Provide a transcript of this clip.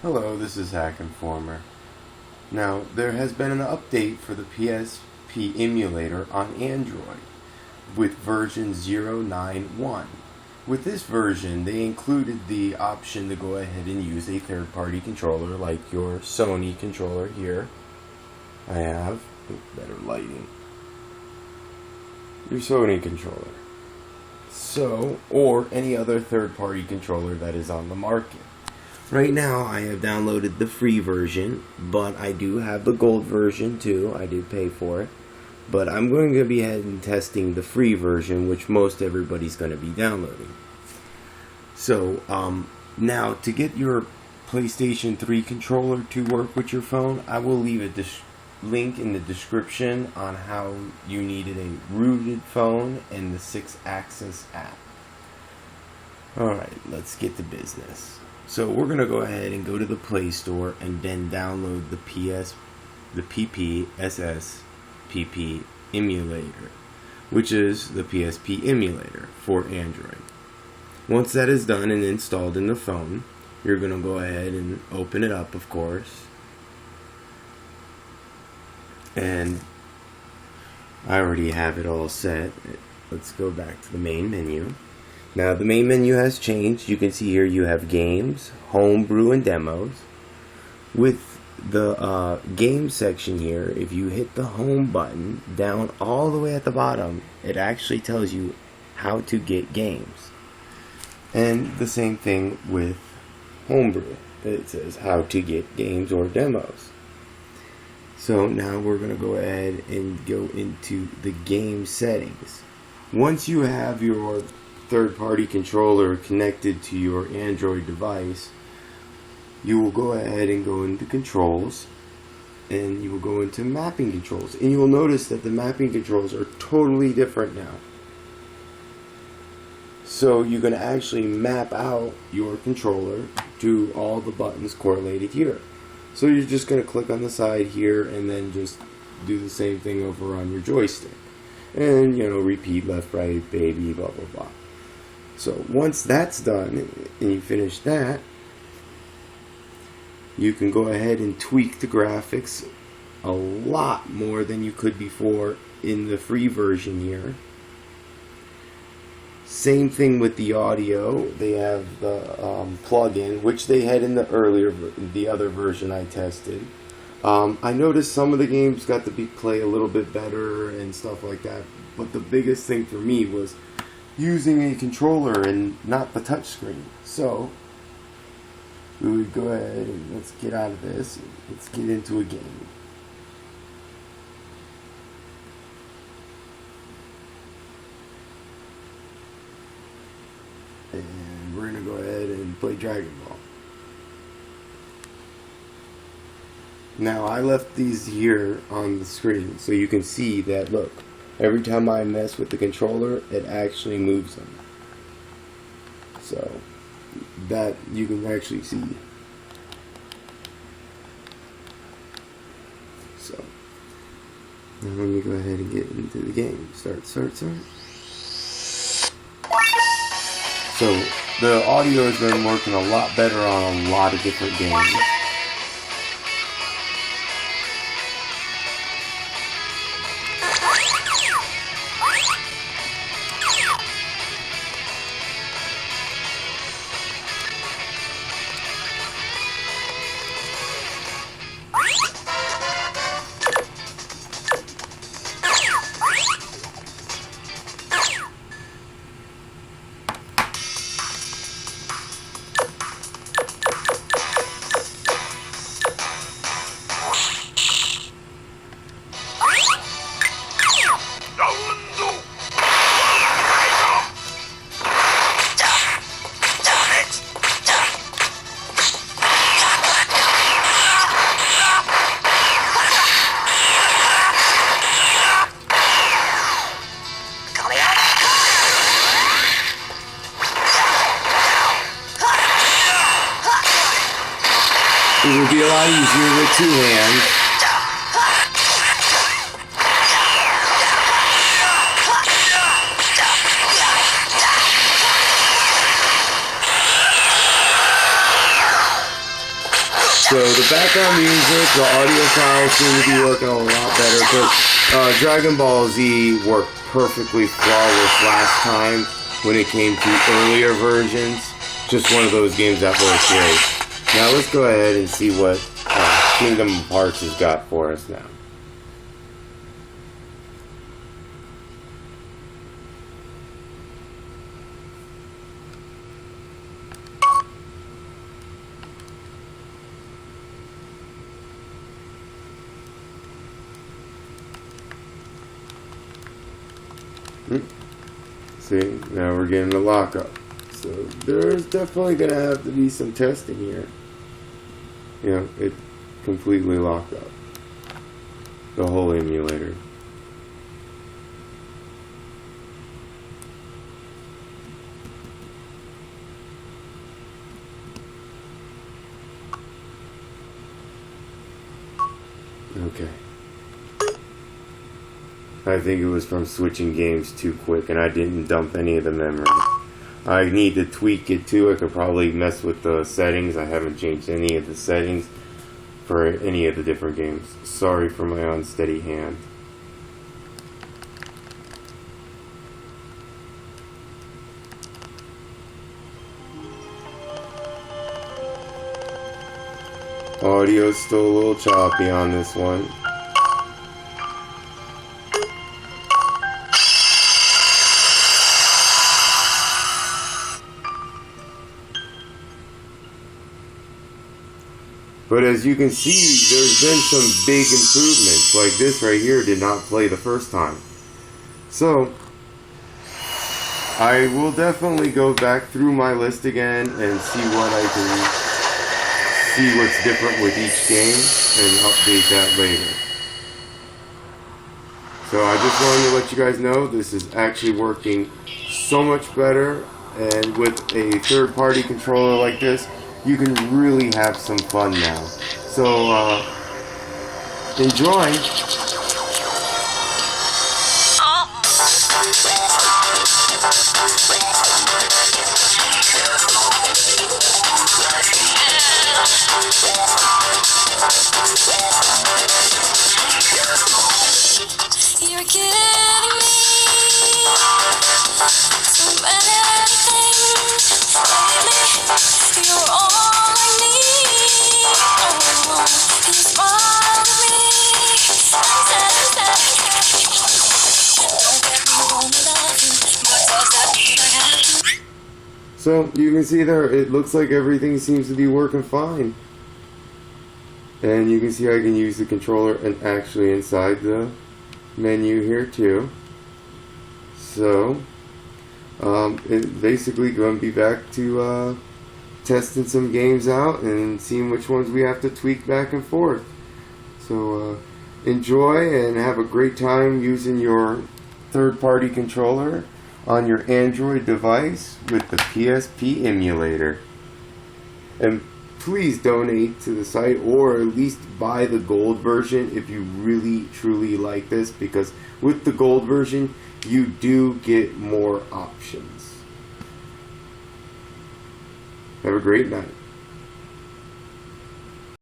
Hello, this is Hack Informer. Now, there has been an update for the PSP emulator on Android with version 091. With this version, they included the option to go ahead and use a third-party controller like your Sony controller here. I have better lighting. Your Sony controller. Or any other third-party controller that is on the market. Right now, I have downloaded the free version, but I do have the gold version too. I did pay for it. But I'm going to be ahead and testing the free version, which most everybody's going to be downloading. So, now to get your PlayStation 3 controller to work with your phone, I will leave a link in the description on how you needed a rooted phone and the 6-axis app. Alright, let's get to business. So we're going to go ahead and go to the Play Store and then download the PPSSPP emulator, which is the PSP emulator for Android. Once that is done and installed in the phone, you're going to go ahead and open it up, of course. And I already have it all set. Let's go back to the main menu. Now the main menu has changed. You can see here you have games, homebrew, and demos. With the game section here, if you hit the home button down all the way at the bottom, it actually tells you how to get games. And the same thing with homebrew. It says how to get games or demos. So now we're going to go ahead and go into the game settings. Once you have your third-party controller connected to your Android device, you will go ahead and go into controls, and you will go into mapping controls, and you will notice that the mapping controls are totally different now. So you're going to actually map out your controller to all the buttons correlated here. So you're just going to click on the side here and then just do the same thing over on your joystick, and repeat left, right, baby, blah blah blah. So once that's done and you finish that, you can go ahead and tweak the graphics a lot more than you could before in the free version here. Same thing with the audio. They have the plug-in, which they had in the other version I tested. I noticed some of the games got to play a little bit better and stuff like that, but the biggest thing for me was using a controller and not the touchscreen. So we would go ahead and let's get out of this. Let's get into a game. And we're going to go ahead and play Dragon Ball. Now I left these here on the screen so you can see that, look, every time I mess with the controller, it actually moves them. So that you can actually see. So now let me go ahead and get into the game. Start. So the audio has been working a lot better on a lot of different games. It would be a lot easier with two hands. So the background music, the audio files seem to be working a lot better, but Dragon Ball Z worked perfectly flawless last time when it came to earlier versions. Just one of those games that works great. Now let's go ahead and see what Kingdom Hearts has got for us now. See, now we're getting the lockup. So there's definitely going to have to be some testing here. You know, it completely locked up. The whole emulator. Okay. I think it was from switching games too quick, and I didn't dump any of the memory. I need to tweak it too. I could probably mess with the settings. I haven't changed any of the settings for any of the different games. Sorry for my unsteady hand. Audio's still a little choppy on this one. But as you can see, there's been some big improvements. Like this right here did not play the first time. So, I will definitely go back through my list again and see what I can see what's different with each game and update that later. So I just wanted to let you guys know this is actually working so much better, and with a third-party controller like this, you can really have some fun now. So, enjoy. You're getting me so many things lately. You're all I need. Oh, you smile at me and don't get me wrong, love you, but does that mean I have to? So you can see there, it looks like everything seems to be working fine. And you can see I can use the controller and actually inside the menu here too. So it's basically going to be back to testing some games out and seeing which ones we have to tweak back and forth. So enjoy and have a great time using your third-party controller on your Android device with the PSP emulator. And please donate to the site, or at least buy the gold version if you really truly like this, because with the gold version you do get more options. Have a great night.